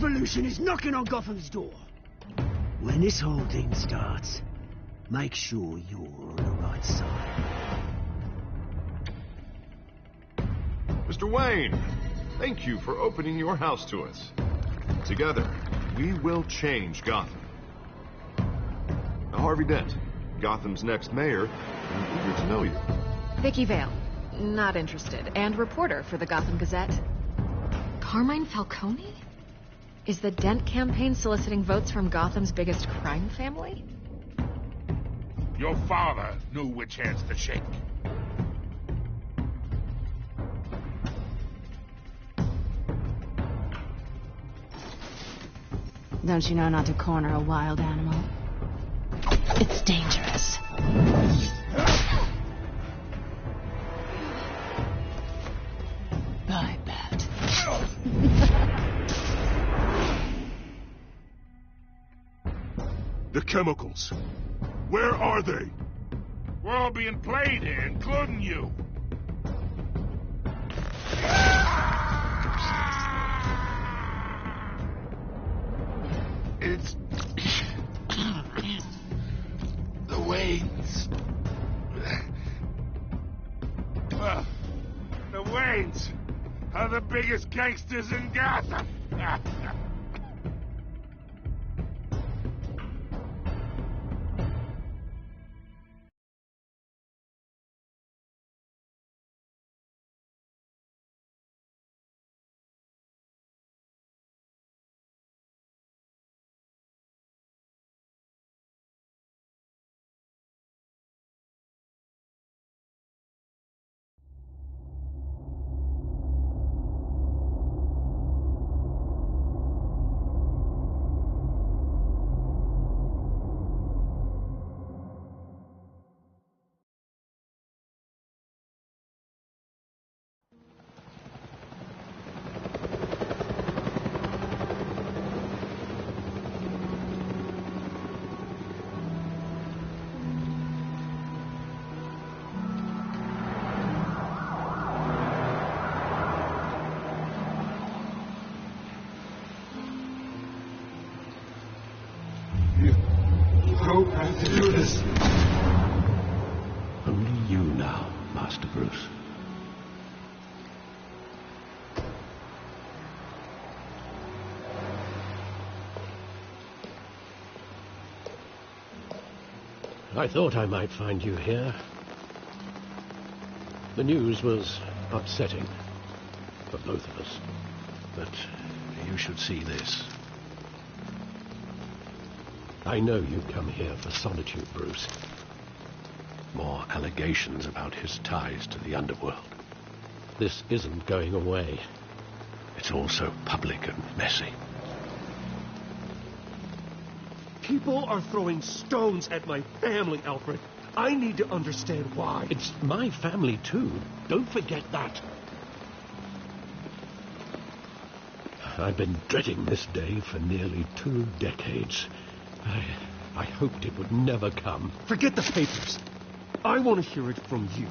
revolution is knocking on Gotham's door. When this whole thing starts, make sure you're on the right side. Mr. Wayne, thank you for opening your house to us. Together, we will change Gotham. Now, Harvey Dent, Gotham's next mayor, I'm eager to know you. Vicky Vale, not interested, and reporter for the Gotham Gazette. Carmine Falcone? Is the Dent campaign soliciting votes from Gotham's biggest crime family? Your father knew which hands to shake. Don't you know not to corner a wild animal? It's dangerous. Bye, Bat. The chemicals. Where are they? We're all being played here, including you. It's... the Waynes. The Waynes are the biggest gangsters in Gotham. don't have to do this. Only you now, Master Bruce. I thought I might find you here. The news was upsetting for both of us, but you should see this. I know you come here for solitude, Bruce. More allegations about his ties to the underworld. This isn't going away. It's all so public and messy. People are throwing stones at my family, Alfred. I need to understand why. It's my family, too. Don't forget that. I've been dreading this day for nearly 2 decades. I hoped it would never come. Forget the papers. I want to hear it from you.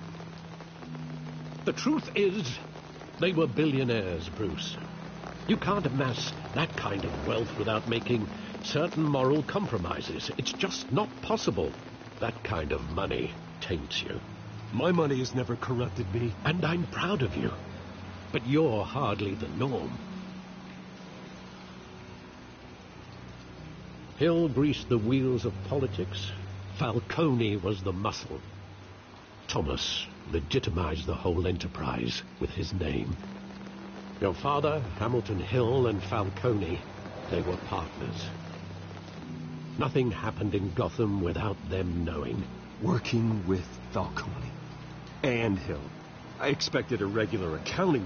The truth is, they were billionaires, Bruce. You can't amass that kind of wealth without making certain moral compromises. It's just not possible. That kind of money taints you. My money has never corrupted me. And I'm proud of you. But you're hardly the norm. Hill greased the wheels of politics. Falcone was the muscle. Thomas legitimized the whole enterprise with his name. Your father, Hamilton Hill, and Falcone, they were partners. Nothing happened in Gotham without them knowing. Working with Falcone and Hill. I expected a regular accounting,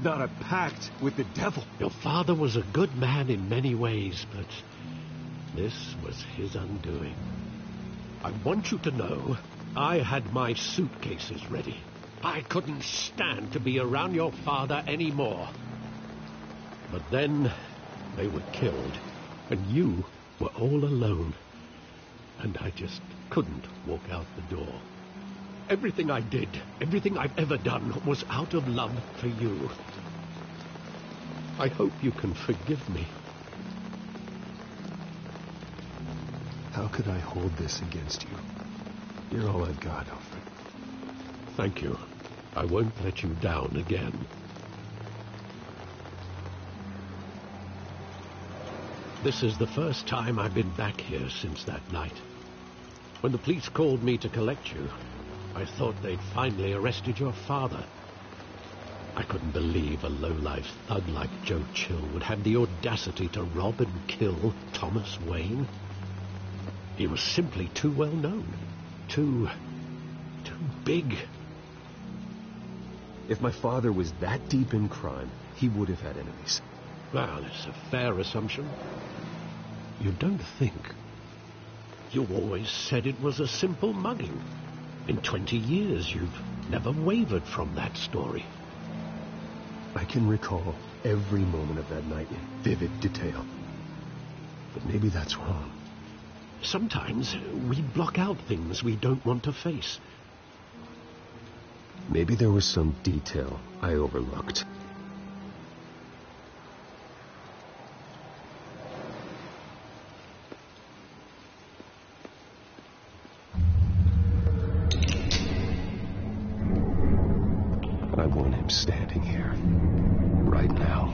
not a pact with the devil. Your father was a good man in many ways, but this was his undoing. I want you to know, I had my suitcases ready. I couldn't stand to be around your father anymore. But then they were killed, and you were all alone. And I just couldn't walk out the door. Everything I did, everything I've ever done, was out of love for you. I hope you can forgive me. How could I hold this against you? You're all I've got, Alfred. Thank you. I won't let you down again. This is the first time I've been back here since that night. When the police called me to collect you, I thought they'd finally arrested your father. I couldn't believe a low-life thug like Joe Chill would have the audacity to rob and kill Thomas Wayne. He was simply too well known. Too big. If my father was that deep in crime, he would have had enemies. Well, it's a fair assumption. You don't think? You always said it was a simple mugging. In 20 years, you've never wavered from that story. I can recall every moment of that night in vivid detail. But maybe that's wrong. Sometimes we block out things we don't want to face. Maybe there was some detail I overlooked. I want him standing here, right now.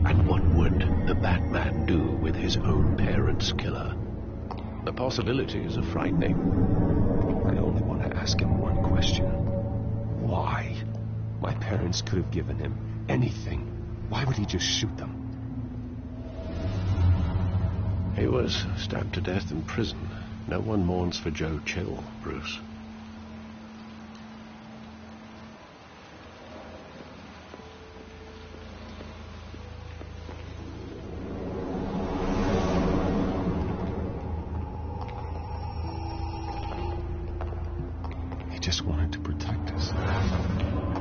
And what would the Batman do with his own parents' killer? The possibilities are frightening. I only want to ask him one question. Why? My parents could have given him anything. Why would he just shoot them? He was stabbed to death in prison. No one mourns for Joe Chill, Bruce. Just wanted to protect us.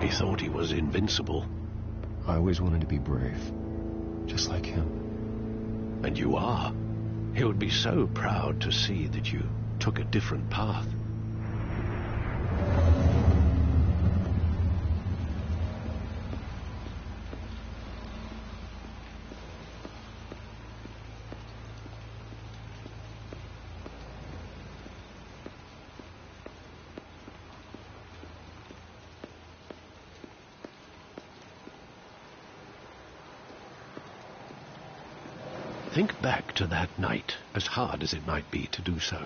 He thought he was invincible. I always wanted to be brave, just like him. And you are. He would be so proud to see that you took a different path. Think back to that night, as hard as it might be to do so.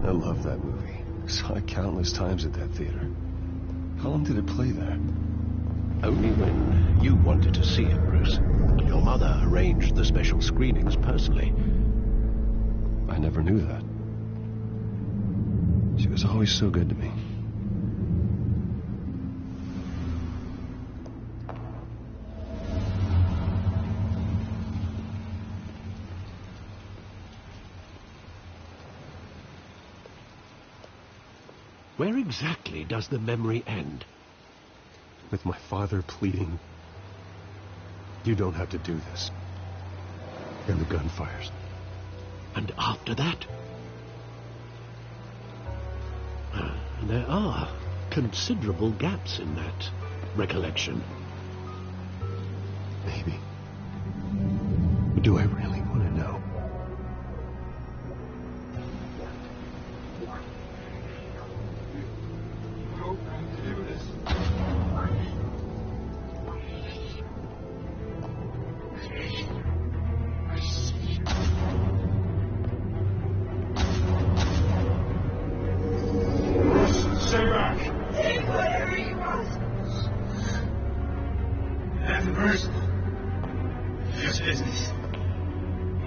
I love that movie. Saw it countless times at that theater. How long did it play there? Only when you wanted to see it, Bruce. Your mother arranged the special screenings personally. I never knew that. She was always so good to me. Where exactly does the memory end? With my father pleading, "You don't have to do this." And the gun fires. And after that? There are considerable gaps in that recollection. Maybe. But do I really want to know?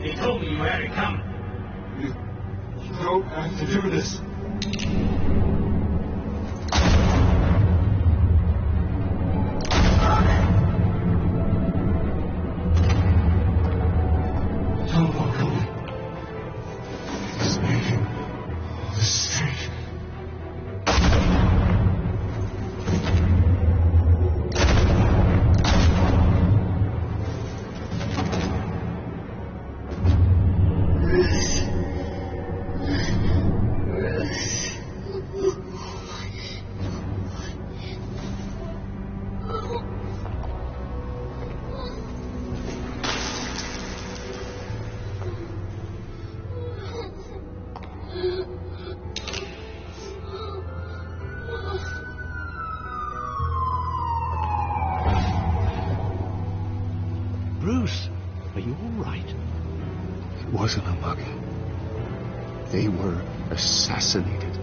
He told me you had it coming. You don't have to do this. Don't walk away. It's making all this straight. Bobby. They were assassinated.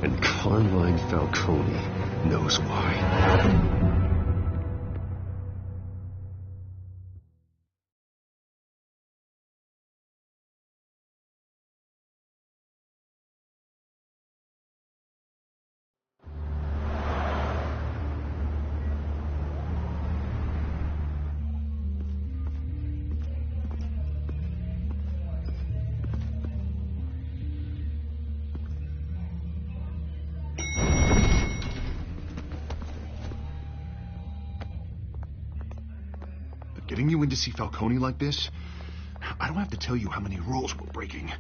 And Carmine Falcone knows why. Getting you in to see Falcone like this, I don't have to tell you how many rules we're breaking.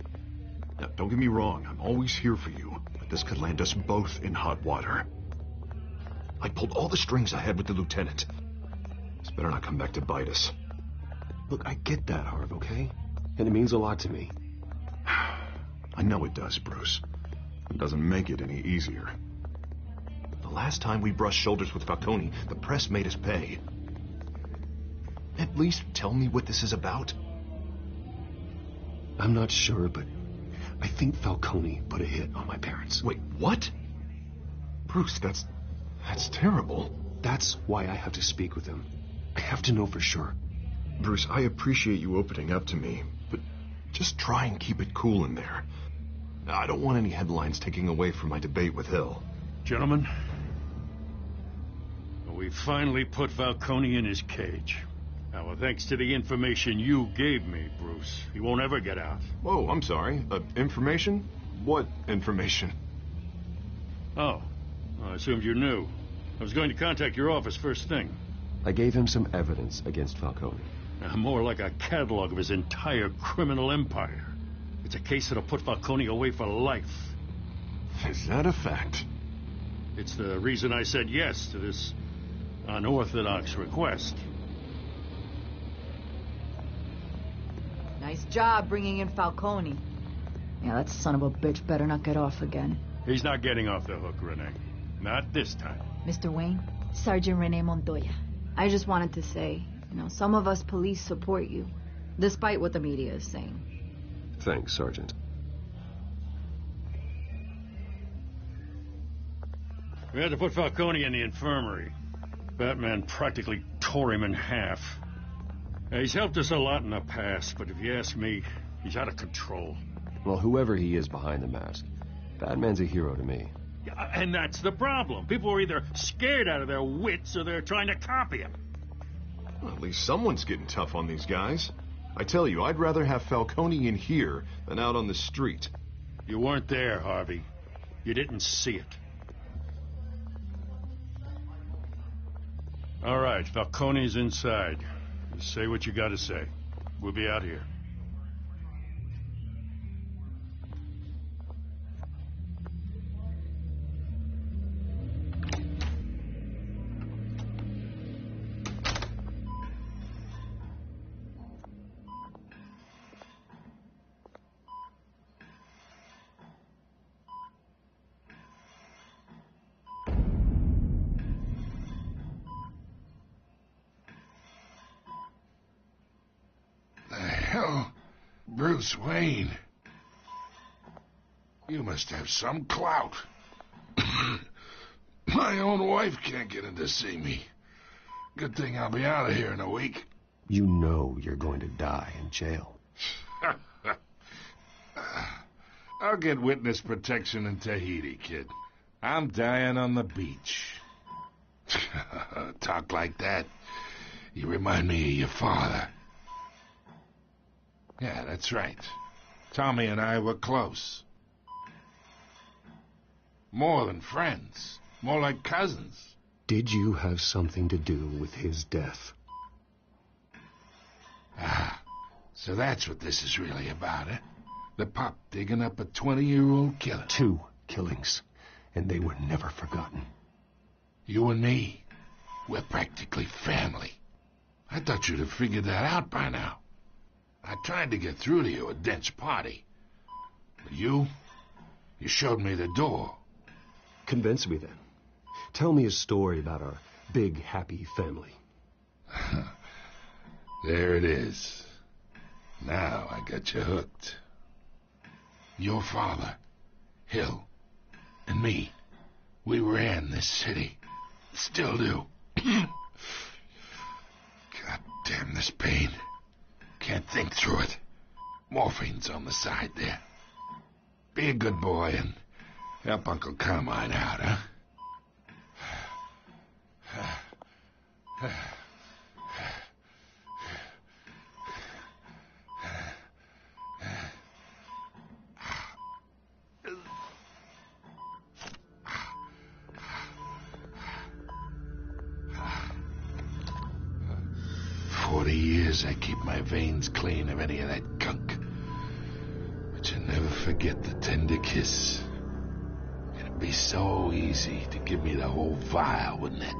Now, don't get me wrong, I'm always here for you, but this could land us both in hot water. I pulled all the strings I had with the lieutenant. This better not come back to bite us. Look, I get that, Harv, okay? And it means a lot to me. I know it does, Bruce. It doesn't make it any easier. The last time we brushed shoulders with Falcone, the press made us pay. At least tell me what this is about. I'm not sure, but I think Falcone put a hit on my parents. Wait, what? Bruce, that's terrible. That's why I have to speak with him. I have to know for sure. Bruce, I appreciate you opening up to me, but just try and keep it cool in there. I don't want any headlines taking away from my debate with Hill. Gentlemen, we finally put Falcone in his cage. Now, well, thanks to the information you gave me, Bruce, he won't ever get out. Whoa, I'm sorry. Information? What information? Oh, well, I assumed you knew. I was going to contact your office first thing. I gave him some evidence against Falcone. More like a catalog of his entire criminal empire. It's a case that'll put Falcone away for life. Is that a fact? It's the reason I said yes to this unorthodox request. Nice job bringing in Falcone. Yeah, that son of a bitch better not get off again. He's not getting off the hook, Renee. Not this time. Mr. Wayne, Sergeant Renee Montoya. I just wanted to say, some of us police support you, despite what the media is saying. Thanks, Sergeant. We had to put Falcone in the infirmary. Batman practically tore him in half. He's helped us a lot in the past, but if you ask me, he's out of control. Well, whoever he is behind the mask, Batman's a hero to me. Yeah, and that's the problem. People are either scared out of their wits or they're trying to copy him. Well, at least someone's getting tough on these guys. I tell you, I'd rather have Falcone in here than out on the street. You weren't there, Harvey. You didn't see it. All right, Falcone's inside. Just say what you gotta say. We'll be out here. Hell, Bruce Wayne. You must have some clout. My own wife can't get in to see me. Good thing I'll be out of here in a week. You know you're going to die in jail. I'll get witness protection in Tahiti, kid. I'm dying on the beach. Talk like that. You remind me of your father. Yeah, that's right. Tommy and I were close. More than friends. More like cousins. Did you have something to do with his death? Ah, so that's what this is really about, eh? The pop digging up a 20-year-old killer. 2 killings, and they were never forgotten. You and me, we're practically family. I thought you'd have figured that out by now. I tried to get through to you at Dent's party. But you showed me the door. Convince me then. Tell me a story about our big, happy family. There it is. Now I got you hooked. Your father, Hill, and me, we ran this city. Still do. God damn this pain. Can't think through it. Morphine's on the side there. Be a good boy and help Uncle Carmine out, huh? 40 years I keep my veins clean of any of that gunk. But you never forget the tender kiss. It'd be so easy to give me the whole vial, wouldn't it?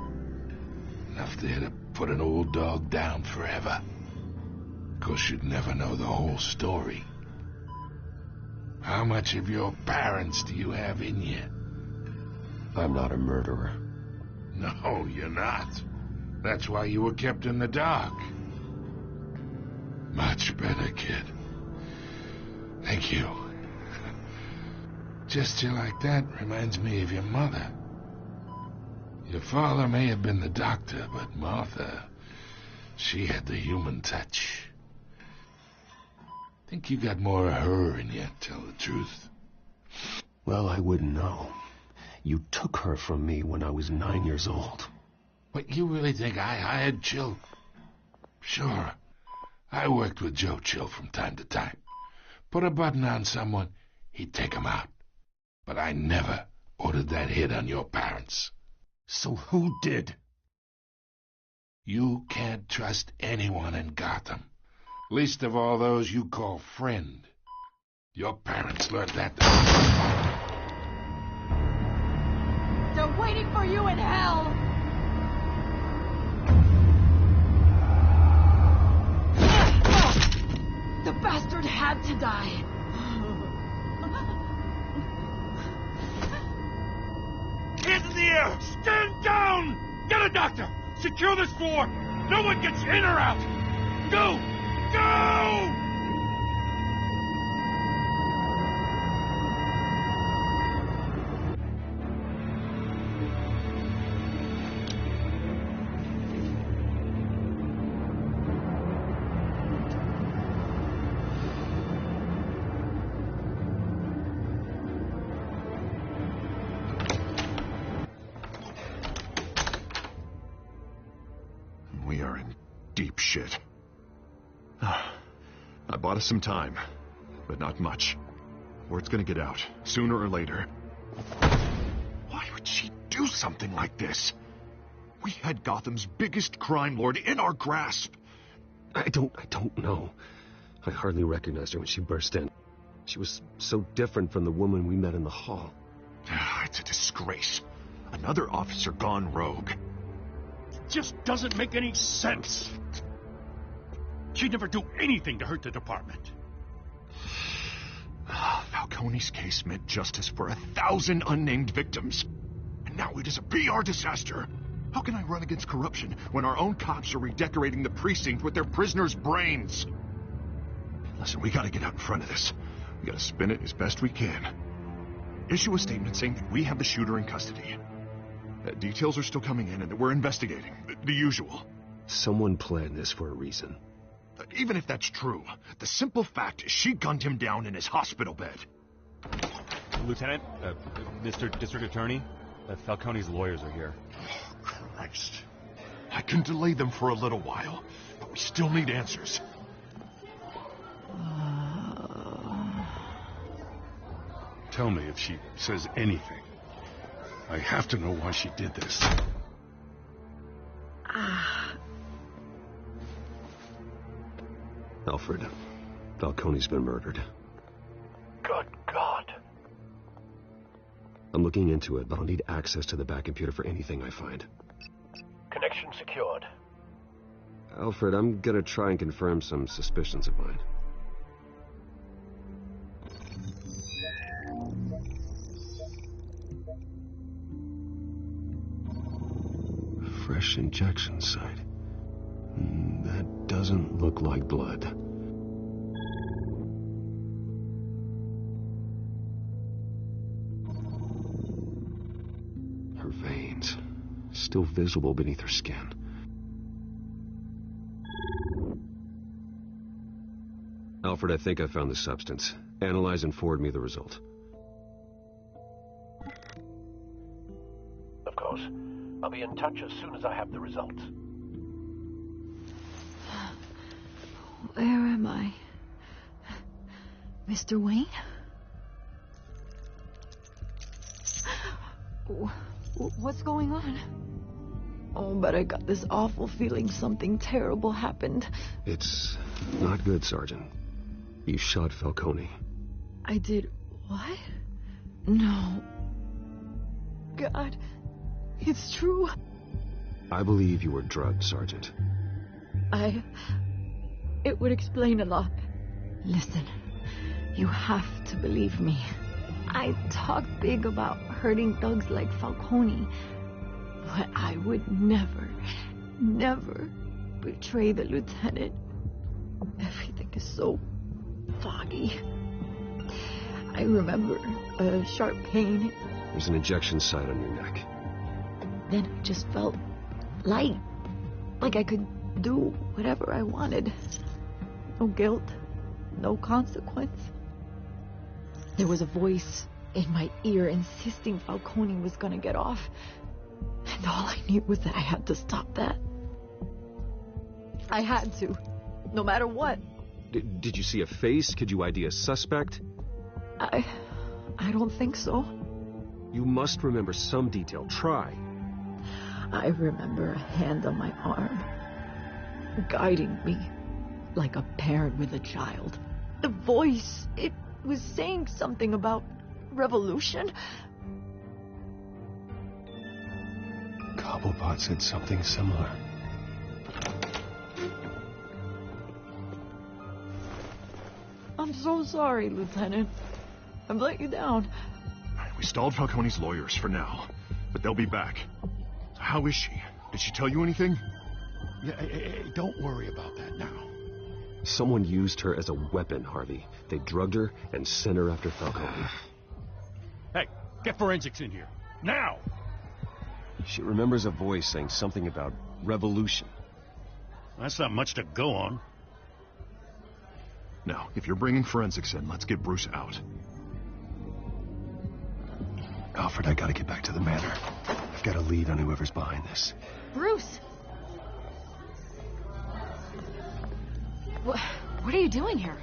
Enough there to put an old dog down forever. Of course, you'd never know the whole story. How much of your parents do you have in you? I'm not a murderer. No, you're not. That's why you were kept in the dark. Much better, kid. Thank you. Gesture like that reminds me of your mother. Your father may have been the doctor, but Martha, she had the human touch. Think you got more of her in you, tell the truth. Well, I wouldn't know. You took her from me when I was 9 years old. But you really think I hired Chill? Sure. I worked with Joe Chill from time to time. Put a button on someone, he'd take him out. But I never ordered that hit on your parents. So who did? You can't trust anyone in Gotham. Least of all those you call friend. Your parents learned that. They're waiting for you in hell! The bastard had to die. Hands in the air! Stand down! Get a doctor! Secure this floor! No one gets in or out! Go! Go! We are in deep shit. I bought us some time, but not much. Word's gonna get out, sooner or later. Why would she do something like this? We had Gotham's biggest crime lord in our grasp. I don't know. I hardly recognized her when she burst in. She was so different from the woman we met in the hall. It's a disgrace. Another officer gone rogue. Just doesn't make any sense. She'd never do anything to hurt the department. Falcone's case meant justice for 1,000 unnamed victims. And now it is a PR disaster. How can I run against corruption when our own cops are redecorating the precinct with their prisoners' brains? Listen, we gotta get out in front of this. We gotta spin it as best we can. Issue a statement saying that we have the shooter in custody. Details are still coming in and that we're investigating. The usual. Someone planned this for a reason. Even if that's true, the simple fact is she gunned him down in his hospital bed. Lieutenant, Mr. District Attorney, Falcone's lawyers are here. Oh, Christ. I can delay them for a little while, but we still need answers. Tell me if she says anything. I have to know why she did this. Alfred, Falcone's been murdered. Good God. I'm looking into it, but I'll need access to the back computer for anything I find. Connection secured. Alfred, I'm gonna try and confirm some suspicions of mine. Fresh injection site. That doesn't look like blood. still visible beneath her skin. Alfred, I think I found the substance. Analyze and forward me the result. Of course. I'll be in touch as soon as I have the results. Where am I? Mr. Wayne? What's going on? Oh, but I got this awful feeling something terrible happened. It's not good, Sergeant. You shot Falcone. I did what? No. God, it's true. I believe you were drugged, Sergeant. It would explain a lot. Listen, you have to believe me. I talk big about hurting thugs like Falcone, but I would never betray the lieutenant. Everything is so foggy. I remember a sharp pain. There's an injection site on your neck. Then I just felt light, like I could do whatever I wanted. No guilt, no consequence. There was a voice in my ear insisting Falcone was gonna get off. And all I knew was that I had to stop that. I had to, no matter what. Did you see a face? Could you ID a suspect? I don't think so. You must remember some detail. Try. I remember a hand on my arm, guiding me like a parent with a child. The voice, it was saying something about revolution. Cobblepot said something similar. I'm so sorry, Lieutenant. I've let you down. We stalled Falcone's lawyers for now, but they'll be back. How is she? Did she tell you anything? Yeah, hey, don't worry about that now. Someone used her as a weapon, Harvey. They drugged her and sent her after Falcone. Hey, get forensics in here. Now! She remembers a voice saying something about revolution. That's not much to go on. Now, if you're bringing forensics in, let's get Bruce out. Alfred, I gotta get back to the manor. I've got a lead on whoever's behind this. Bruce! What are you doing here?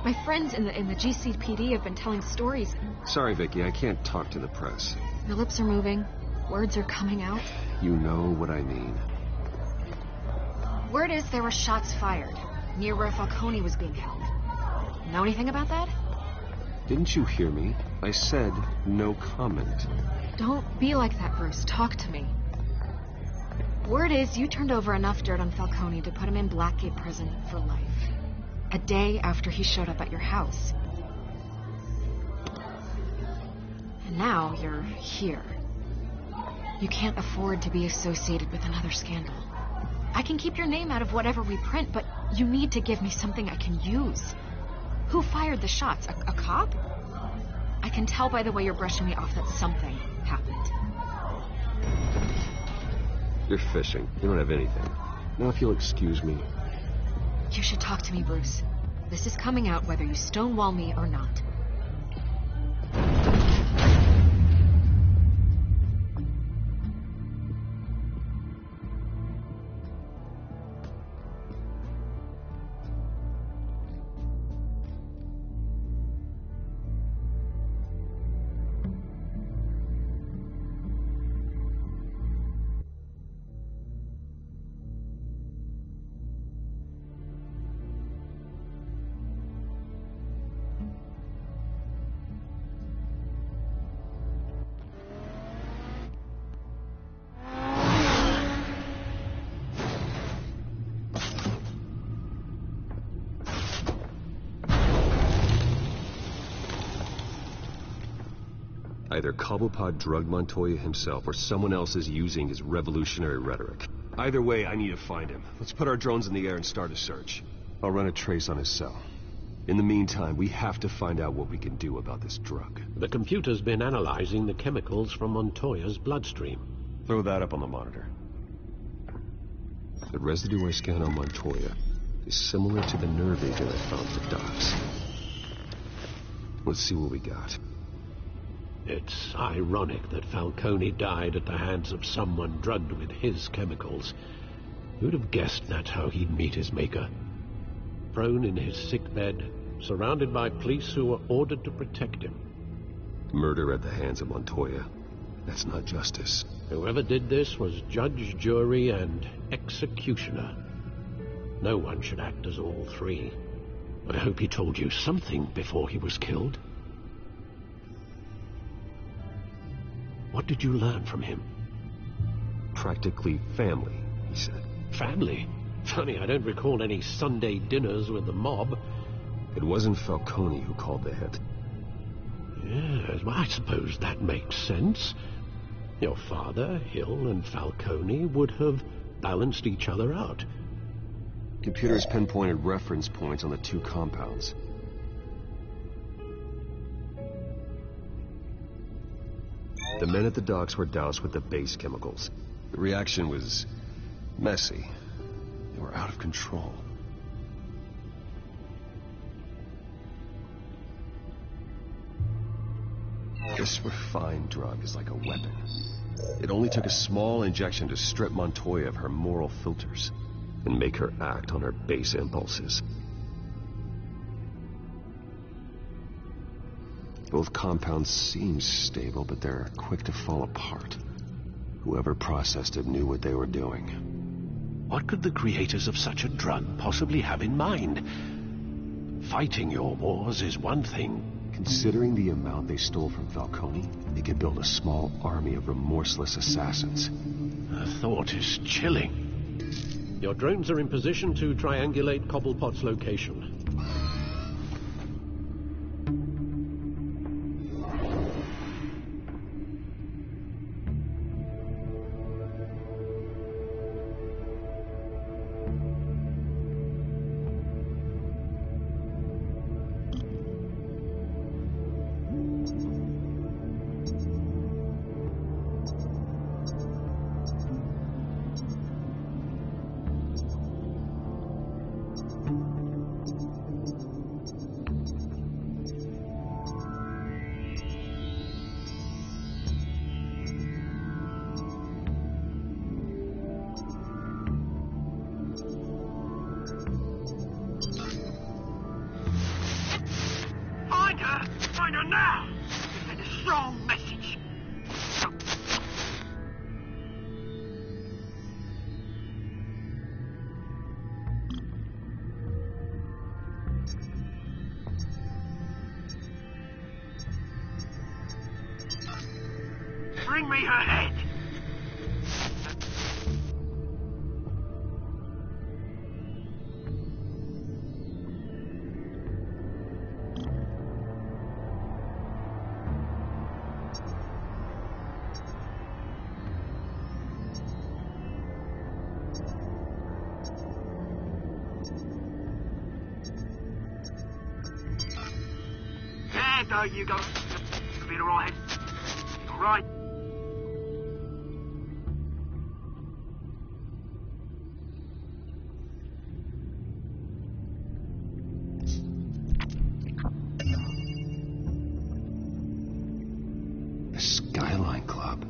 My friends in the GCPD have been telling stories. Sorry, Vicky, I can't talk to the press. Your lips are moving. Words are coming out. You know what I mean. Word is there were shots fired near where Falcone was being held. Know anything about that? Didn't you hear me? I said no comment. Don't be like that, Bruce. Talk to me. Word is you turned over enough dirt on Falcone to put him in Blackgate Prison for life. A day after he showed up at your house. And now you're here. You can't afford to be associated with another scandal. I can keep your name out of whatever we print, but you need to give me something I can use. Who fired the shots? A cop? I can tell by the way you're brushing me off that something happened. You're fishing. You don't have anything. Now, if you'll excuse me. You should talk to me, Bruce. This is coming out whether you stonewall me or not. Either Cobblepot drugged Montoya himself or someone else is using his revolutionary rhetoric. Either way, I need to find him. Let's put our drones in the air and start a search. I'll run a trace on his cell. In the meantime, we have to find out what we can do about this drug. The computer's been analyzing the chemicals from Montoya's bloodstream. Throw that up on the monitor. The residue I scanned on Montoya is similar to the nerve agent I found at the docks. Let's see what we got. It's ironic that Falcone died at the hands of someone drugged with his chemicals. Who'd have guessed that's how he'd meet his maker? Prone in his sickbed, surrounded by police who were ordered to protect him. Murder at the hands of Montoya. That's not justice. Whoever did this was judge, jury, and executioner. No one should act as all three. I hope he told you something before he was killed. What did you learn from him? Practically family, he said. Family? Funny, I don't recall any Sunday dinners with the mob. It wasn't Falcone who called the hit. Yes, well, I suppose that makes sense. Your father, Hill, and Falcone would have balanced each other out. Computers pinpointed reference points on the two compounds. The men at the docks were doused with the base chemicals. The reaction was messy. They were out of control. This refined drug is like a weapon. It only took a small injection to strip Montoya of her moral filters and make her act on her base impulses. Both compounds seem stable, but they're quick to fall apart. Whoever processed it knew what they were doing. What could the creators of such a drug possibly have in mind? Fighting your wars is one thing. Considering the amount they stole from Falcone, they could build a small army of remorseless assassins. The thought is chilling. Your drones are in position to triangulate Cobblepot's location. Find her now! Send a strong message. Bring me her head! There you go. Be all right. All right. The Skyline Club.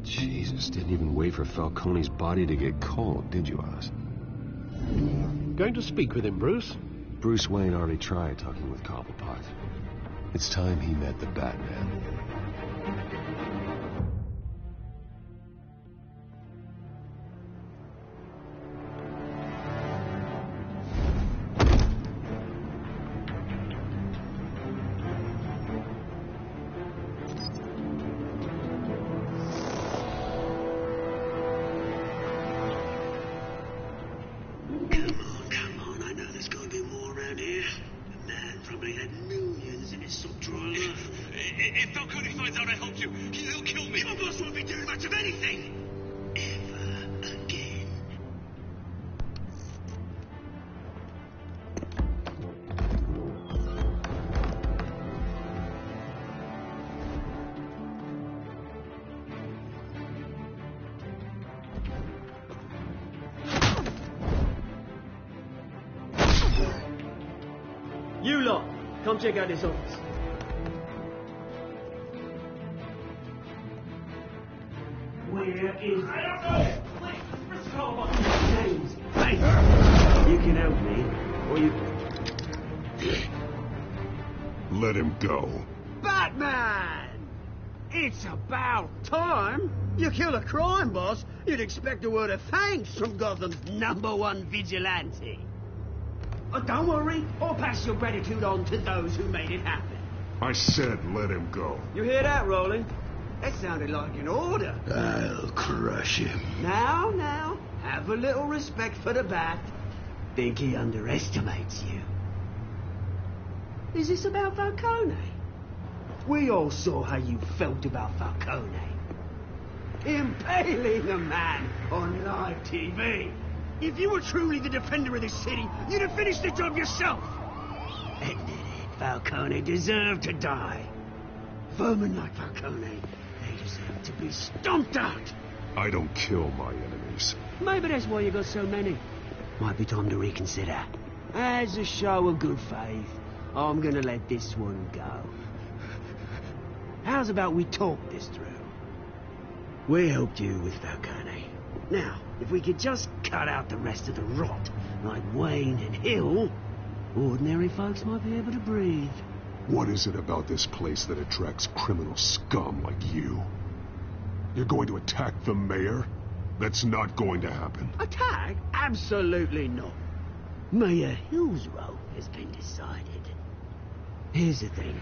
Jesus, didn't even wait for Falcone's body to get cold, did you, Oz? Going to speak with him, Bruce? Bruce Wayne already tried talking with Cobblepot. It's time he met the Batman. Come on, I know there's going to be more around here. The man probably had millions in his sock drawer. If Falcone finds out I helped you, he'll kill me. My boss won't be doing much of anything. Ever again. Come check out this office. Where is... I don't know! James, hey! You can help me, or you... Let him go. Batman! It's about time. You kill a crime boss, you'd expect a word of thanks from Gotham's #1 vigilante. Don't worry, I'll pass your gratitude on to those who made it happen. I said let him go. You hear that, Roland? That sounded like an order. I'll crush him. Now, have a little respect for the Bat. Think he underestimates you. Is this about Falcone? We all saw how you felt about Falcone. Impaling a man on live TV. If you were truly the defender of this city, you'd have finished the job yourself. Admit it, Falcone deserved to die. Vermin like Falcone, they deserve to be stomped out. I don't kill my enemies. Maybe that's why you got so many. Might be time to reconsider. As a show of good faith, I'm gonna let this one go. How's about we talk this through? We helped you with Falcone. Now, if we could just cut out the rest of the rot, like Wayne and Hill, ordinary folks might be able to breathe. What is it about this place that attracts criminal scum like you? You're going to attack the mayor? That's not going to happen. Attack? Absolutely not. Mayor Hill's role has been decided. Here's the thing.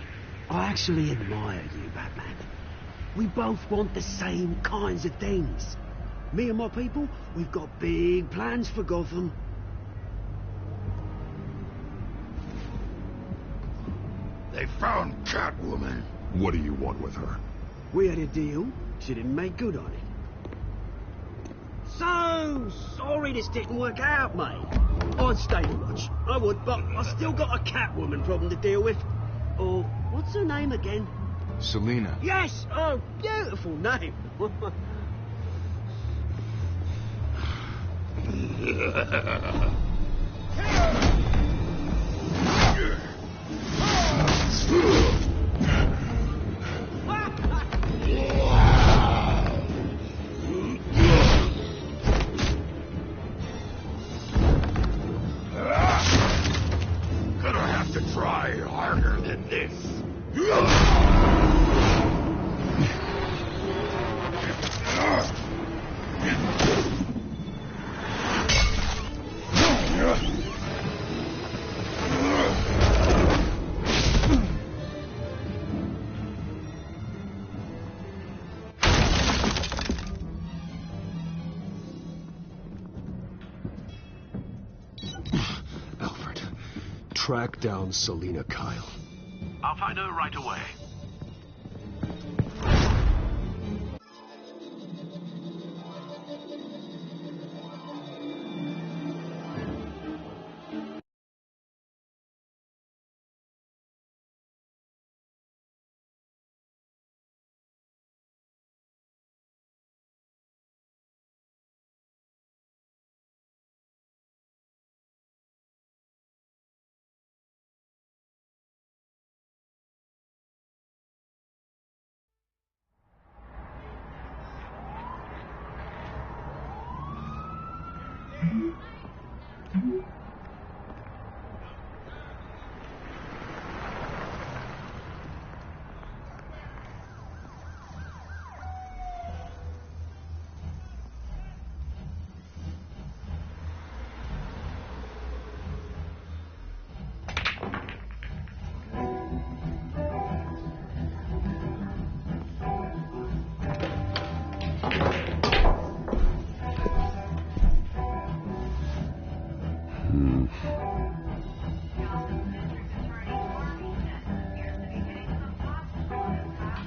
I actually admire you, Batman. We both want the same kinds of things. Me and my people, we've got big plans for Gotham. They found Catwoman. What do you want with her? We had a deal. She didn't make good on it. So sorry this didn't work out, mate. I'd stay to watch. I would, but I still got a Catwoman problem to deal with. Or, what's her name again? Selina. Yes! Oh, beautiful name. Gonna have to try harder than this. Alfred, track down Selina Kyle. I'll find her right away.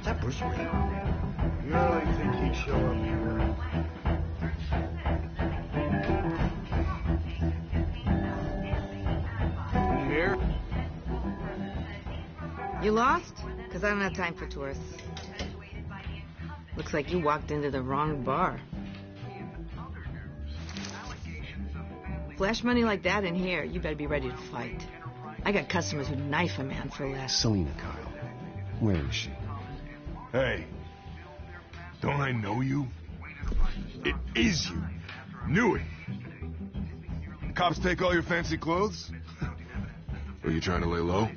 That Bruce Wayne? I think he'd show up here. You here? You lost? Because I don't have time for tourists. Looks like you walked into the wrong bar. Flash money like that in here, you better be ready to fight. I got customers who'd knife a man for less. Selina Kyle. Where is she? Hey, don't I know you? It is you. Knew it. Cops take all your fancy clothes? Are you trying to lay low?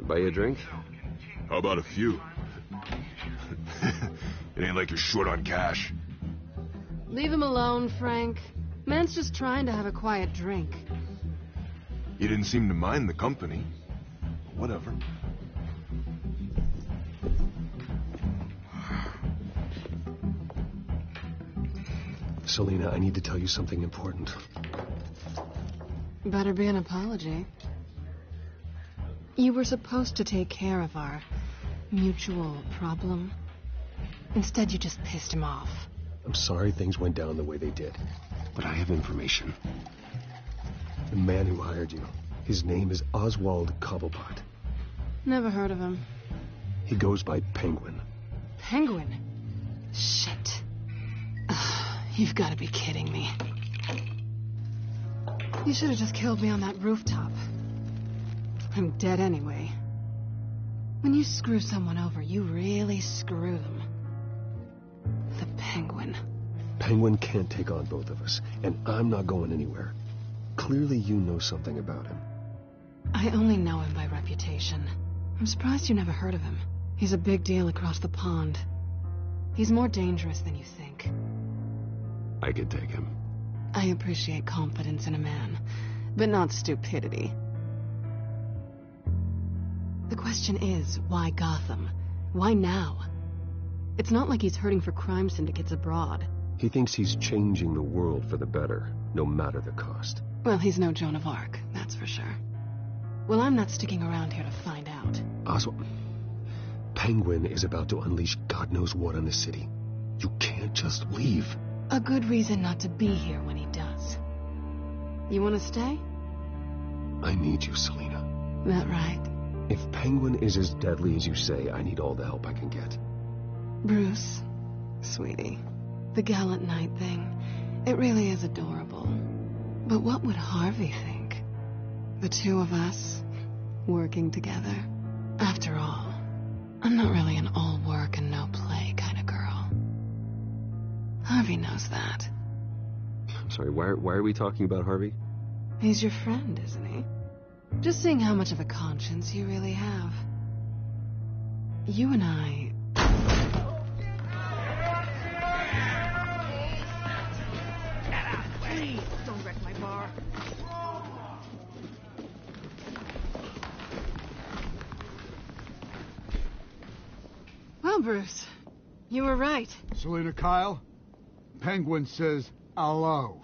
Buy you a drink? How about a few? It ain't like you're short on cash. Leave him alone, Frank. Man's just trying to have a quiet drink. You didn't seem to mind the company. Whatever. Selina, I need to tell you something important. Better be an apology. You were supposed to take care of our mutual problem. Instead, you just pissed him off. I'm sorry things went down the way they did, but I have information. The man who hired you, his name is Oswald Cobblepot. Never heard of him. He goes by Penguin. Penguin? Shit. You've got to be kidding me. You should have just killed me on that rooftop. I'm dead anyway. When you screw someone over, you really screw them. The Penguin. Penguin can't take on both of us, and I'm not going anywhere. Clearly you know something about him. I only know him by reputation. I'm surprised you never heard of him. He's a big deal across the pond. He's more dangerous than you think. I could take him. I appreciate confidence in a man, but not stupidity. The question is, why Gotham? Why now? It's not like he's hurting for crime syndicates abroad. He thinks he's changing the world for the better, no matter the cost. Well, he's no Joan of Arc, that's for sure. Well, I'm not sticking around here to find out. Oswald, Penguin is about to unleash God knows what on the city. You can't just leave. A good reason not to be here when he does. You want to stay? I need you, Selina. That right? If Penguin is as deadly as you say, I need all the help I can get. Bruce, sweetie, the gallant knight thing, it really is adorable. But what would Harvey think? The two of us, working together. After all, I'm not really an all work and no play kind of girl. Harvey knows that. I'm sorry, why are we talking about Harvey? He's your friend, isn't he? Just seeing how much of a conscience you really have. You and I... Please, don't wreck my bar. Well, Bruce, you were right. Selina Kyle, Penguin says hello.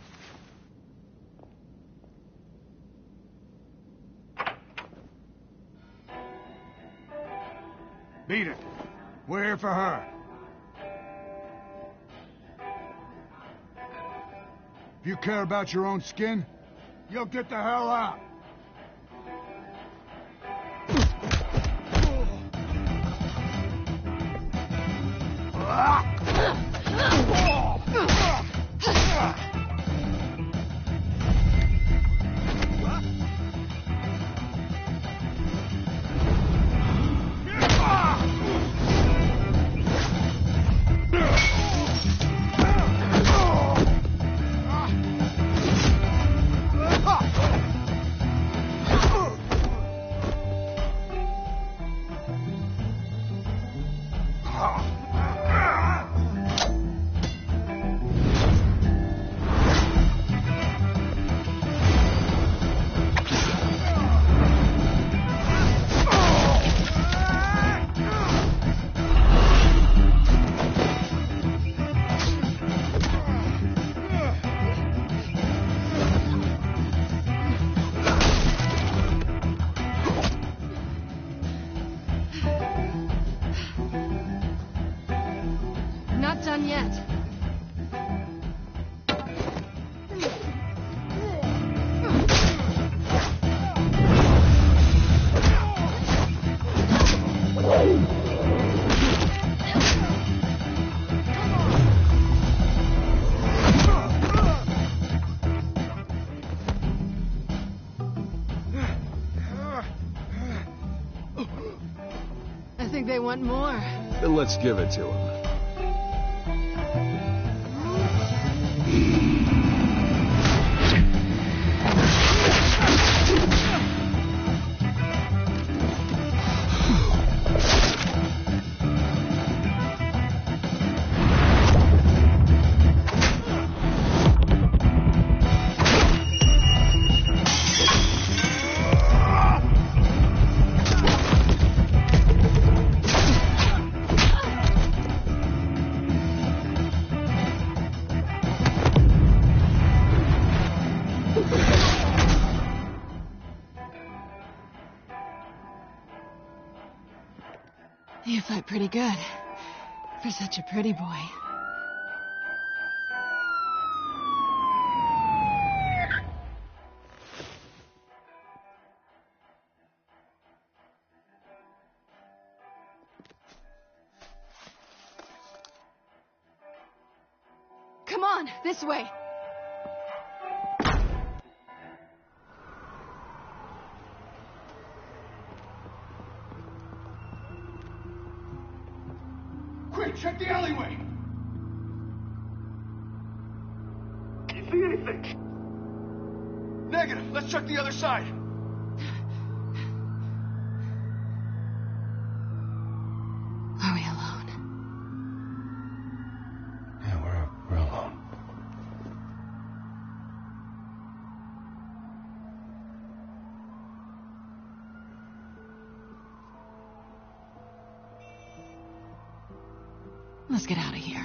Beat it. We're here for her. If you care about your own skin, you'll get the hell out. Not done yet. I think they want more. Then let's give it to them. You fight pretty good. For such a pretty boy. Come on, this way. Quick, check the alleyway! Can you see anything? Negative. Let's check the other side. Are we alone? Yeah, we're alone. Let's get out of here.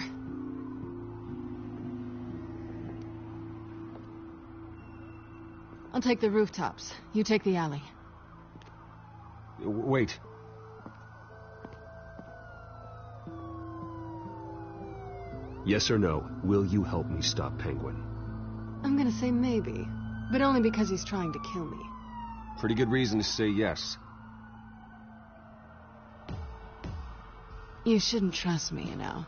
I'll take the rooftops. You take the alley. Wait. Yes or no, will you help me stop Penguin? I'm gonna say maybe, but only because he's trying to kill me. Pretty good reason to say yes. You shouldn't trust me, you know.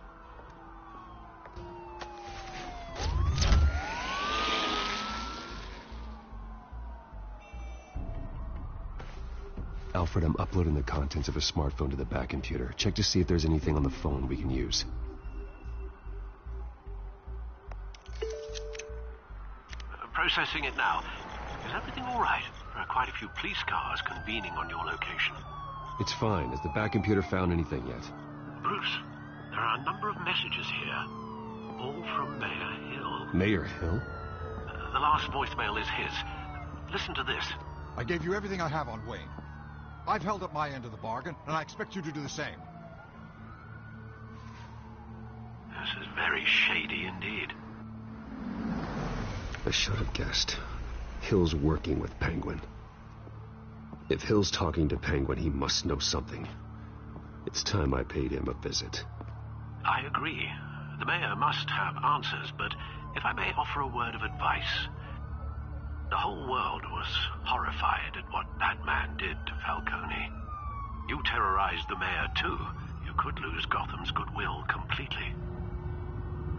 Alfred, I'm uploading the contents of a smartphone to the back computer. Check to see if there's anything on the phone we can use. Processing it now. Is everything all right? There are quite a few police cars convening on your location. It's fine. Has the back computer found anything yet? Bruce, there are a number of messages here. All from Mayor Hill. Mayor Hill? The last voicemail is his. Listen to this. I gave you everything I have on Wayne. I've held up my end of the bargain, and I expect you to do the same. This is very shady indeed. I should have guessed. Hill's working with Penguin. If Hill's talking to Penguin, he must know something. It's time I paid him a visit. I agree. The mayor must have answers, but if I may offer a word of advice. The whole world was horrified at what that man did to Falcone. You terrorized the mayor too. You could lose Gotham's goodwill completely.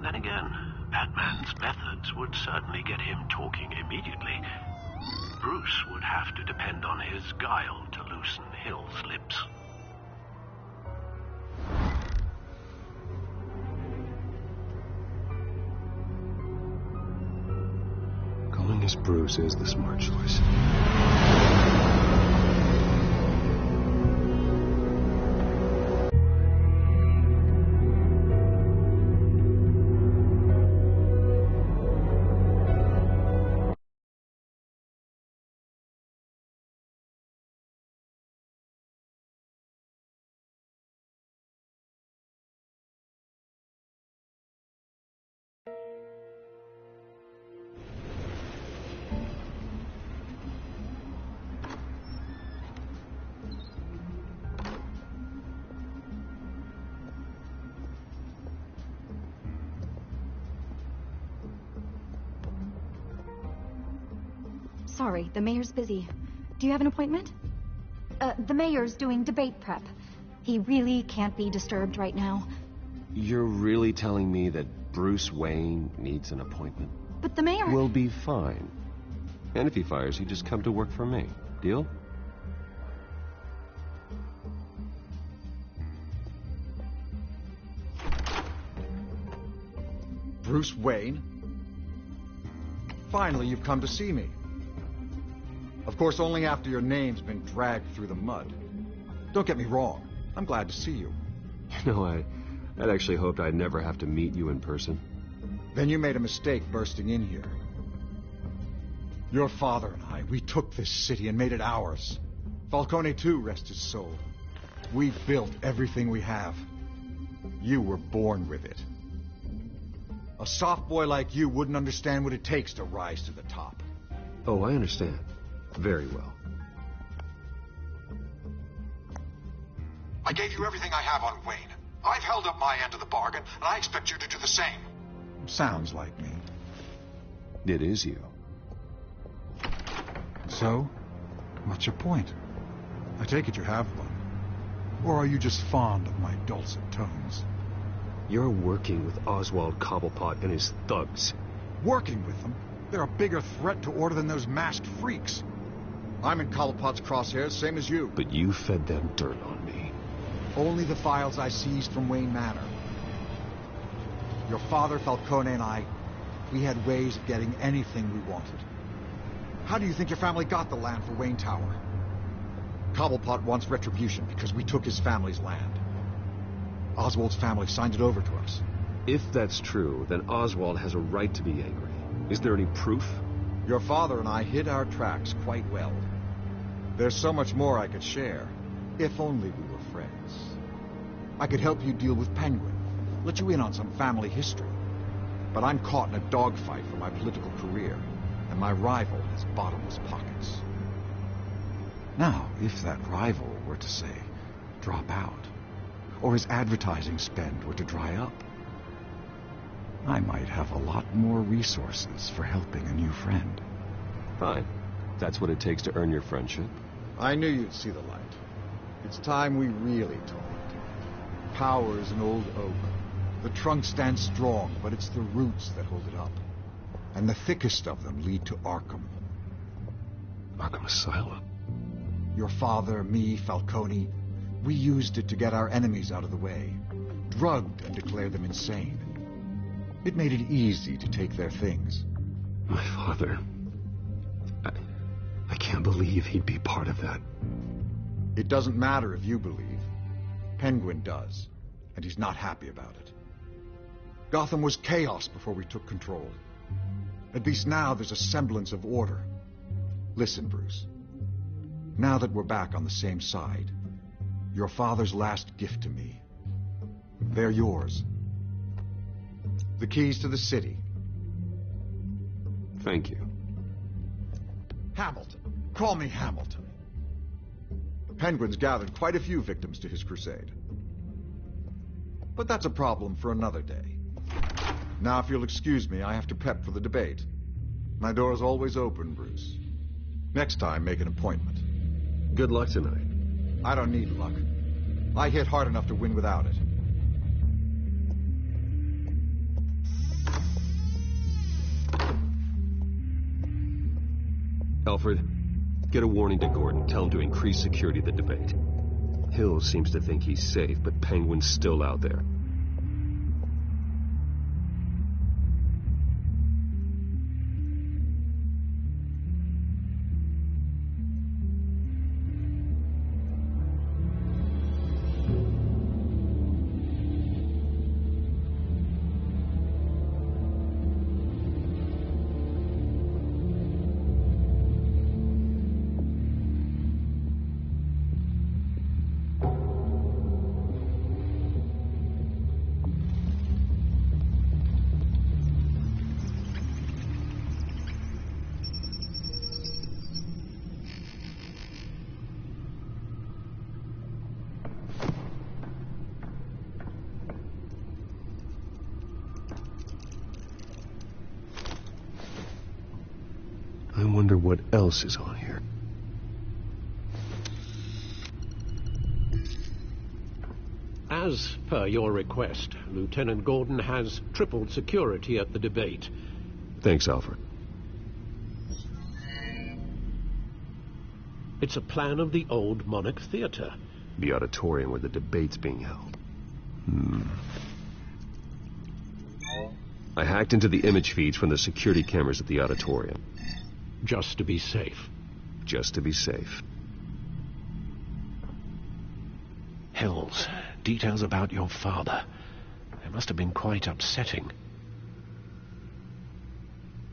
Then again, Batman's methods would certainly get him talking immediately. Bruce would have to depend on his guile to loosen Hill's lips. Calling as Bruce is the smart choice. Sorry, the mayor's busy. Do you have an appointment? The mayor's doing debate prep. He really can't be disturbed right now. You're really telling me that Bruce Wayne needs an appointment? But the mayor... We'll be fine. And if he fires you, just come to work for me. Deal? Bruce Wayne? Finally, you've come to see me. Of course, only after your name's been dragged through the mud. Don't get me wrong. I'm glad to see you. You know, I'd actually hoped I'd never have to meet you in person. Then you made a mistake bursting in here. Your father and I, we took this city and made it ours. Falcone too, rest his soul. We built everything we have. You were born with it. A soft boy like you wouldn't understand what it takes to rise to the top. Oh, I understand. Very well. I gave you everything I have on Wayne. I've held up my end of the bargain, and I expect you to do the same. Sounds like me. It is you. So, what's your point? I take it you have one. Or are you just fond of my dulcet tones? You're working with Oswald Cobblepot and his thugs. Working with them? They're a bigger threat to order than those masked freaks. I'm in Cobblepot's crosshairs, same as you. But you fed them dirt on me. Only the files I seized from Wayne Manor. Your father, Falcone, and I, we had ways of getting anything we wanted. How do you think your family got the land for Wayne Tower? Cobblepot wants retribution because we took his family's land. Oswald's family signed it over to us. If that's true, then Oswald has a right to be angry. Is there any proof? Your father and I hid our tracks quite well. There's so much more I could share, if only we were friends. I could help you deal with Penguin, let you in on some family history. But I'm caught in a dogfight for my political career, and my rival has bottomless pockets. Now, if that rival were to say, drop out, or his advertising spend were to dry up, I might have a lot more resources for helping a new friend. Fine. That's what it takes to earn your friendship. I knew you'd see the light. It's time we really talked. Power is an old oak. The trunk stands strong, but it's the roots that hold it up. And the thickest of them lead to Arkham. Arkham Asylum? Your father, me, Falcone, we used it to get our enemies out of the way. Drugged and declared them insane. It made it easy to take their things. My father... I can't believe he'd be part of that. It doesn't matter if you believe. Penguin does, and he's not happy about it. Gotham was chaos before we took control. At least now there's a semblance of order. Listen, Bruce. Now that we're back on the same side, your father's last gift to me, they're yours. The keys to the city. Thank you. Hamilton. Call me Hamilton. Penguin's gathered quite a few victims to his crusade. But that's a problem for another day. Now, if you'll excuse me, I have to prep for the debate. My door's always open, Bruce. Next time, make an appointment. Good luck tonight. I don't need luck. I hit hard enough to win without it. Alfred, get a warning to Gordon. Tell him to increase security at the debate. Hill seems to think he's safe, but Penguin's still out there. I wonder what else is on here. As per your request, Lieutenant Gordon has tripled security at the debate. Thanks, Alfred. It's a plan of the old Monarch Theater. The auditorium where the debate's being held. I hacked into the image feeds from the security cameras at the auditorium. Just to be safe. Just to be safe. Hills, details about your father. They must have been quite upsetting.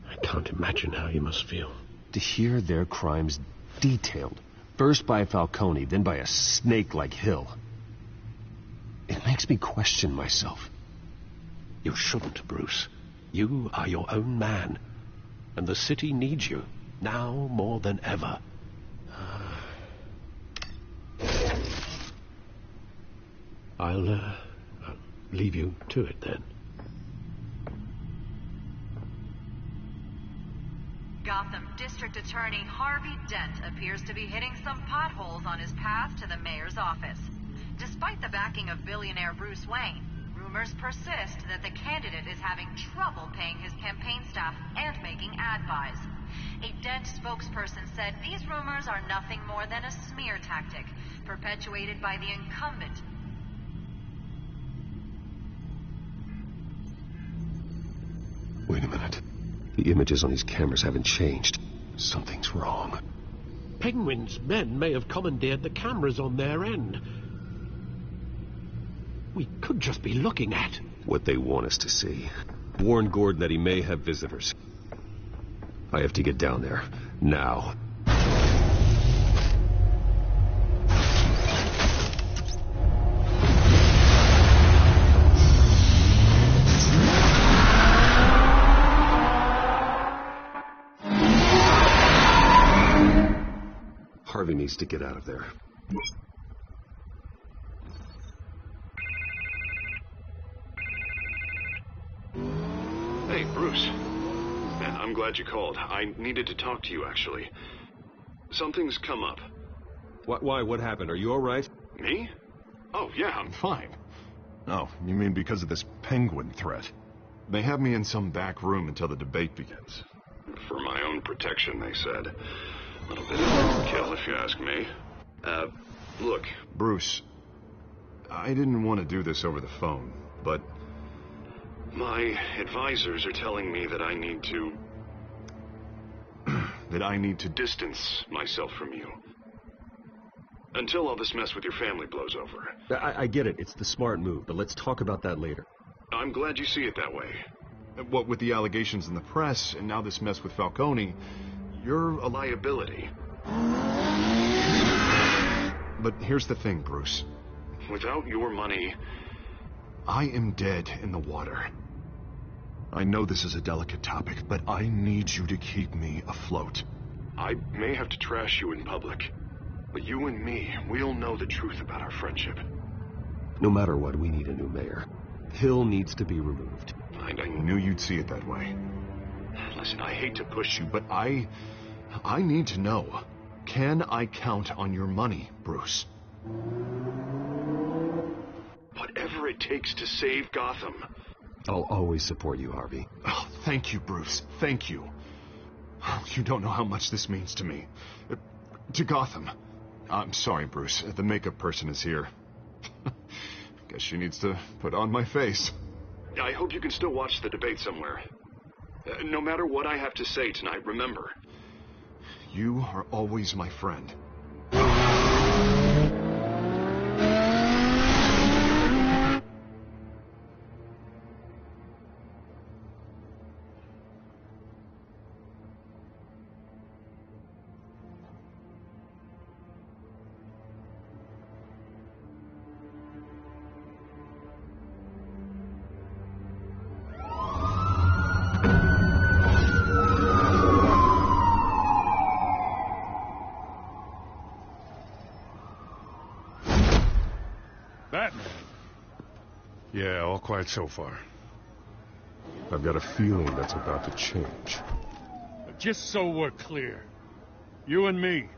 I can't imagine how you must feel. To hear their crimes detailed, first by Falcone, then by a snake like Hill. It makes me question myself. You shouldn't, Bruce. You are your own man. And the city needs you, now more than ever. I'll leave you to it then. Gotham District Attorney Harvey Dent appears to be hitting some potholes on his path to the mayor's office. Despite the backing of billionaire Bruce Wayne, rumors persist that the candidate is having trouble paying his campaign staff and making ad buys. A Dent spokesperson said these rumors are nothing more than a smear tactic, perpetuated by the incumbent. Wait a minute. The images on these cameras haven't changed. Something's wrong. Penguin's men may have commandeered the cameras on their end. We could just be looking at what they want us to see. Warn Gordon that he may have visitors. I have to get down there. Now. Harvey needs to get out of there. Hey, Bruce. Man, I'm glad you called. I needed to talk to you, actually. Something's come up. Why? What happened? Are you all right? Me? Oh, yeah, I'm fine. Oh, you mean because of this penguin threat? They have me in some back room until the debate begins. For my own protection, they said. A little bit of overkill, if you ask me. Look, Bruce, I didn't want to do this over the phone, but my advisors are telling me that I need to distance myself from you. Until all this mess with your family blows over. I get it. It's the smart move, but let's talk about that later. I'm glad you see it that way. What with the allegations in the press, and now this mess with Falcone, you're a liability. But here's the thing, Bruce. Without your money, I am dead in the water. I know this is a delicate topic, but I need you to keep me afloat. I may have to trash you in public, but you and me, we'll know the truth about our friendship. No matter what, we need a new mayor. Hill needs to be removed. I knew you'd see it that way. Listen, I hate to push you, but I need to know. Can I count on your money, Bruce? Whatever it takes to save Gotham. I'll always support you, Harvey. Oh, thank you, Bruce. Thank you. Oh, you don't know how much this means to me. To Gotham. I'm sorry, Bruce. The makeup person is here. Guess she needs to put on my face. I hope you can still watch the debate somewhere. No matter what I have to say tonight, remember, you are always my friend. Batman? Yeah, all quiet so far. I've got a feeling that's about to change. Just so we're clear, you and me,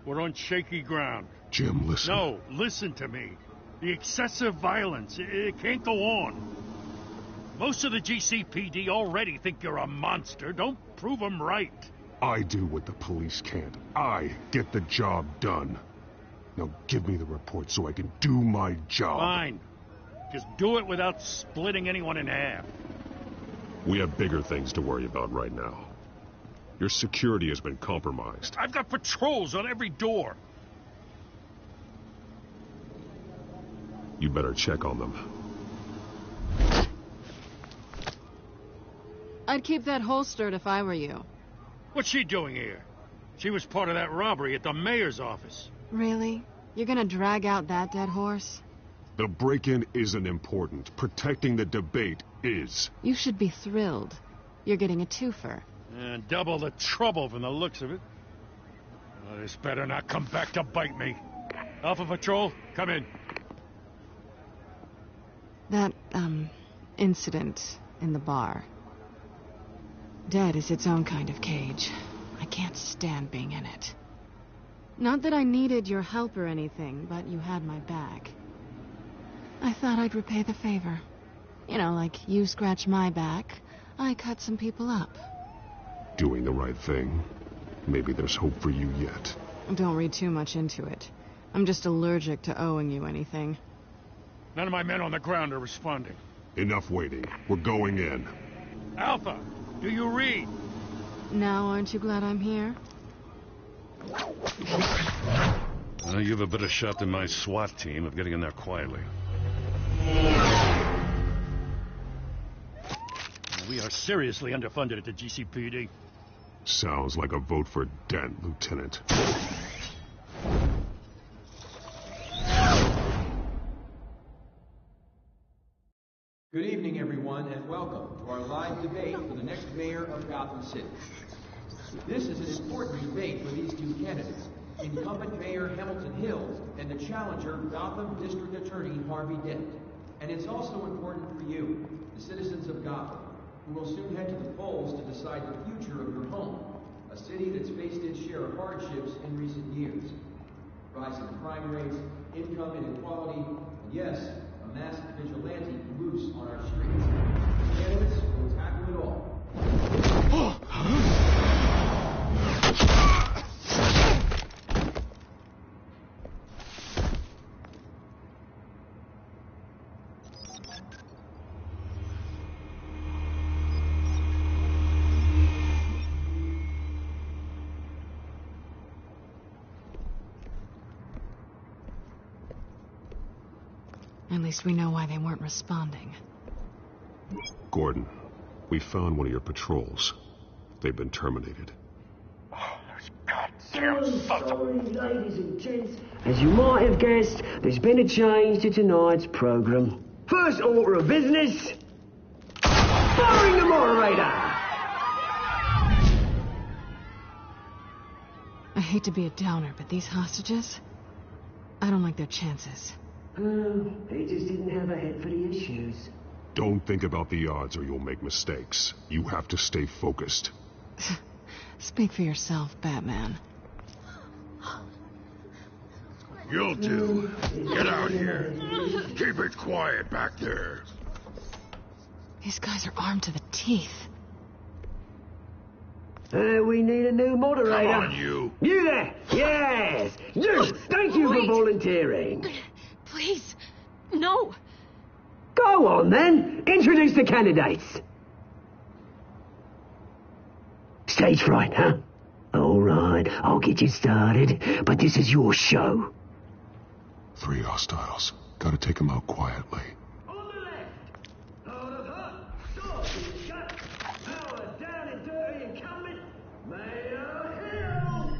we're on shaky ground. Jim, listen. No, listen to me. The excessive violence, it can't go on. Most of the GCPD already think you're a monster. Don't prove them right. I do what the police can't. I get the job done. Now give me the report so I can do my job. Fine. Just do it without splitting anyone in half. We have bigger things to worry about right now. Your security has been compromised. I've got patrols on every door. You better check on them. I'd keep that holstered if I were you. What's she doing here? She was part of that robbery at the mayor's office. Really? You're gonna drag out that dead horse? The break-in isn't important. Protecting the debate is. You should be thrilled. You're getting a twofer. And double the trouble from the looks of it. Oh, this better not come back to bite me. Alpha Patrol, come in. That, incident in the bar. Dead is its own kind of cage. I can't stand being in it. Not that I needed your help or anything, but you had my back. I thought I'd repay the favor. You know, like you scratch my back, I cut some people up. Doing the right thing. Maybe there's hope for you yet. Don't read too much into it. I'm just allergic to owing you anything. None of my men on the ground are responding. Enough waiting. We're going in. Alpha, do you read? Now, aren't you glad I'm here? Well, you have a better shot than my SWAT team of getting in there quietly. We are seriously underfunded at the GCPD. Sounds like a vote for Dent, Lieutenant. Good evening, everyone, and welcome to our live debate for the next mayor of Gotham City. This is an important debate for these two candidates, incumbent Mayor Hamilton Hill and the challenger Gotham District Attorney Harvey Dent. And it's also important for you, the citizens of Gotham, who will soon head to the polls to decide the future of your home, a city that's faced its share of hardships in recent years. Rising crime rates, income inequality, and yes, a masked vigilante loose on our streets. The candidates will tackle it all. At least we know why they weren't responding. Gordon, we found one of your patrols. They've been terminated. Sorry, ladies and gents. As you might have guessed, there's been a change to tonight's program. First order of business, firing the moderator. I hate to be a downer, but these hostages, I don't like their chances. They just didn't have a head for the issues. Don't think about the odds or you'll make mistakes. You have to stay focused. Speak for yourself, Batman. You'll do. Get out here. Keep it quiet back there. These guys are armed to the teeth. We need a new moderator. Come on, you. You there. Yes. You. Thank you for volunteering. Please. No. Go on, then. Introduce the candidates. Stage fright, huh? All right, I'll get you started, but this is your show. 3 hostiles. Gotta take them out quietly. On the left, out of her, sword in the gut, power down and dirty incumbent, Mayor Hill.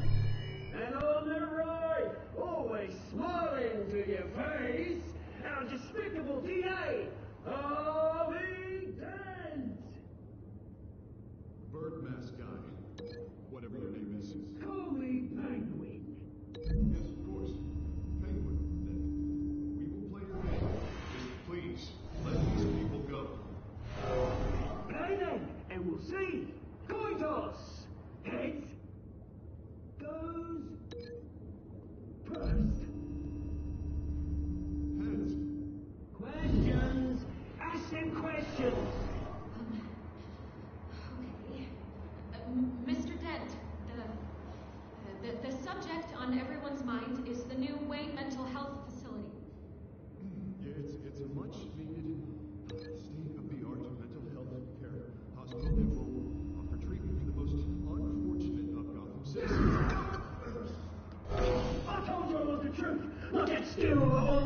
And on the right, always smiling to your face, our despicable DA, Harvey Dent. Bird mask guy. Whatever your name is. Call me Penguin. Yes, of course. Penguin, then. We will play your game. Just please, let these people go. Play then, and we'll see. Coin toss. Heads goes first. Heads. Questions? Ask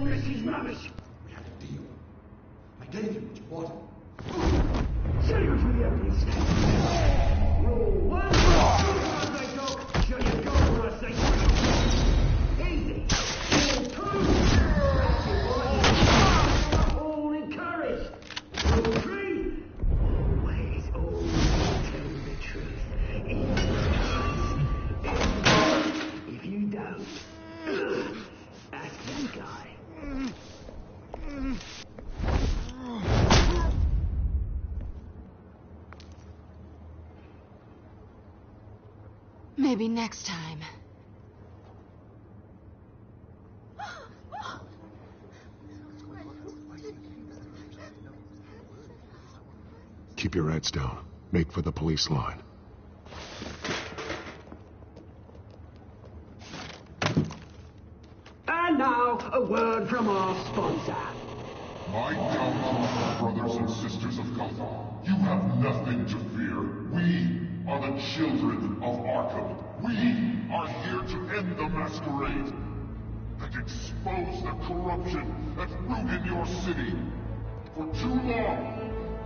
this is rubbish. We have a deal. I gave you what you wanted. Seriously, every step. Rule 1. As I talk, show you go for a second. Easy. Rule 2. All encouraged. Rule 3. Always tell the truth. If you don't, ask that guy. Maybe next time. Keep your heads down. Make for the police line. And now, a word from our sponsor. My downtrodden brothers and sisters of Gotham, you have nothing to fear. We are the children of Arkham. We are here to end the masquerade and expose the corruption that ruined your city. For too long,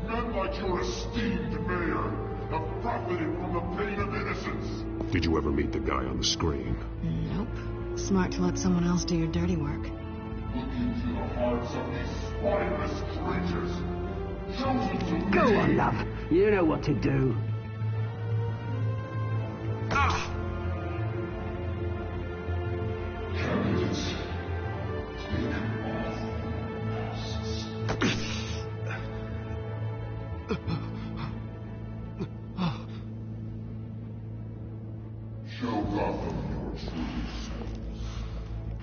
men like your esteemed mayor have profited from the pain of innocence. Did you ever meet the guy on the screen? Nope. Smart to let someone else do your dirty work. Look into the hearts of these spineless creatures. Chosen to Go lead. on, love. You know what to do. Candidates, take off masks. Show Gotham your true selves.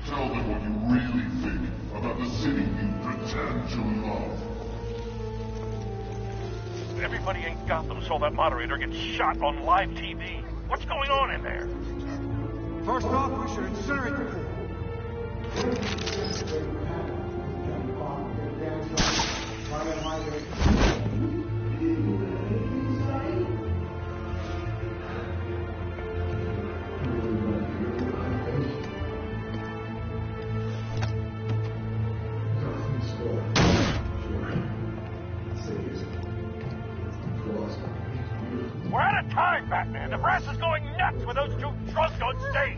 Tell them what you really think about the city you pretend to love. Everybody in Gotham saw that moderator get shot on live TV. What's going on in there? First off, we should incinerate the pool. We're out of time, Batman. The brass is going nuts with those two drunks on stage.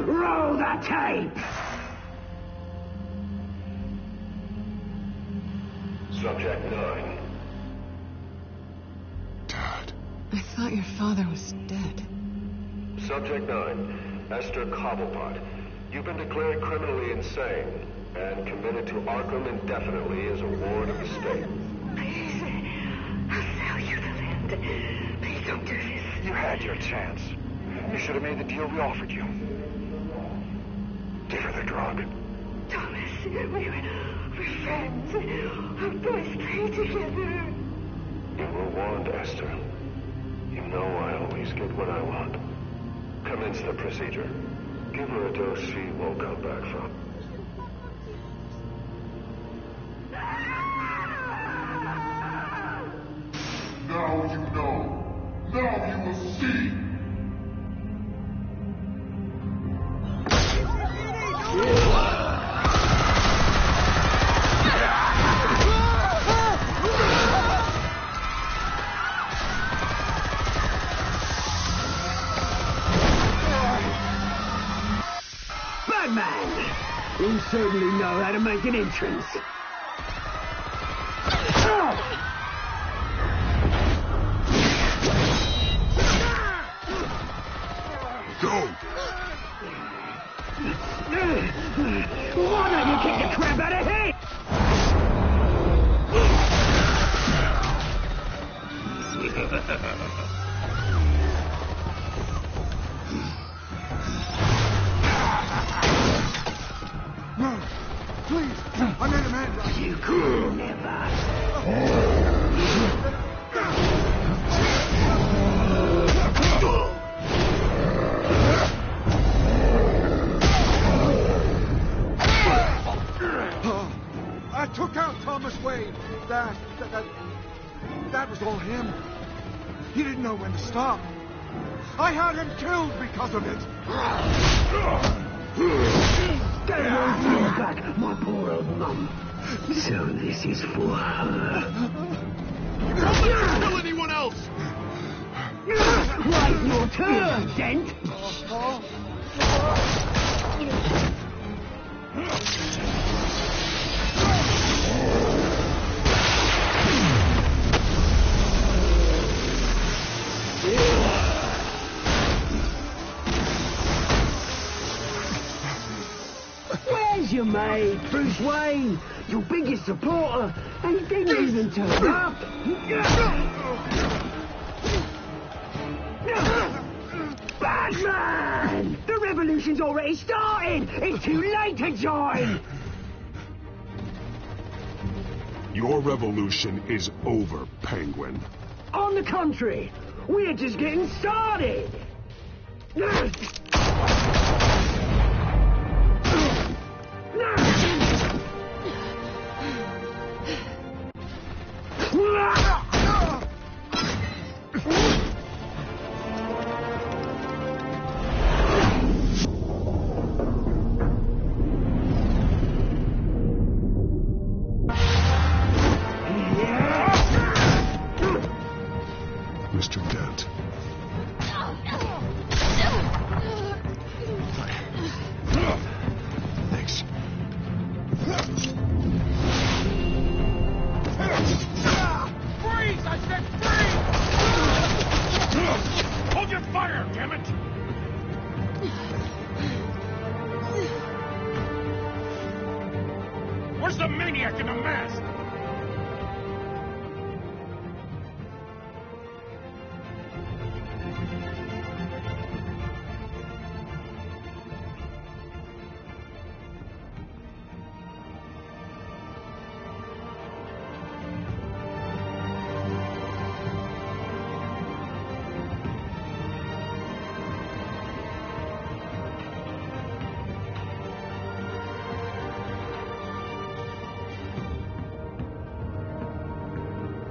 Roll the tape! Subject 9. I thought your father was dead. Subject 9. Esther Cobblepot. You've been declared criminally insane and committed to Arkham indefinitely as a ward of the state. Please, I'll sell you the land. Please don't do this. You had your chance. You should have made the deal we offered you. Give her the drug. Thomas, we're friends. Our boys play together. You were warned, Esther. You know I always get what I want. Commence the procedure. Give her a dose she won't come back from. Now you know. Now you will see. Batman! You certainly know how to make an entrance. Go! Why don't you kick the crap out of him? No, please, I made a man. You could never. that was all him. He didn't know when to stop. I had him killed because of it. Get your back, my poor old mum. So this is for her. Don't let her kill anyone else! Right, your turn, Dent. Where's your mate, Bruce Wayne? Your biggest supporter, and he didn't even turn up. Batman! The revolution's already started! It's too late to join! Your revolution is over, Penguin. On the contrary, we're just getting started! Mr. Dent. Thanks. Freeze! I said freeze! Hold your fire, damn it! Where's the maniac in the mask?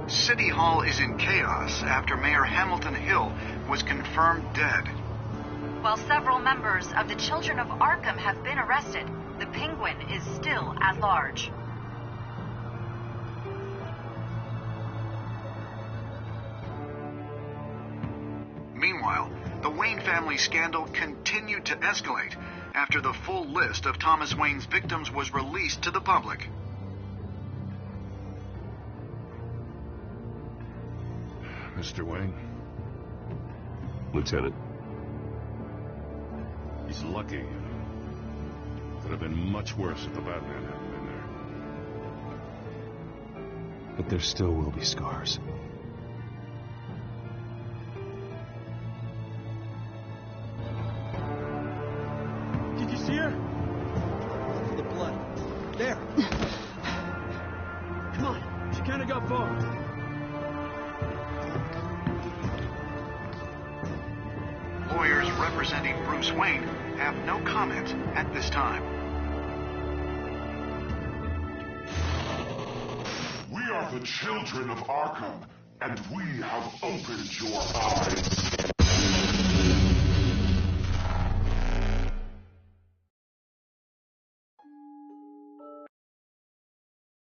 City Hall is in chaos after Mayor Hamilton Hill was confirmed dead. While several members of the Children of Arkham have been arrested, the Penguin is still at large. Meanwhile, the Wayne family scandal continued to escalate after the full list of Thomas Wayne's victims was released to the public. Mr. Wayne? Lieutenant. He's lucky. Could have been much worse if the Batman hadn't been there. But there still will be scars. Did you see her? The blood. There. Come on. She can't have got far. Lawyers representing Bruce Wayne have no comment at this time. We are the children of Arkham, and we have opened your eyes.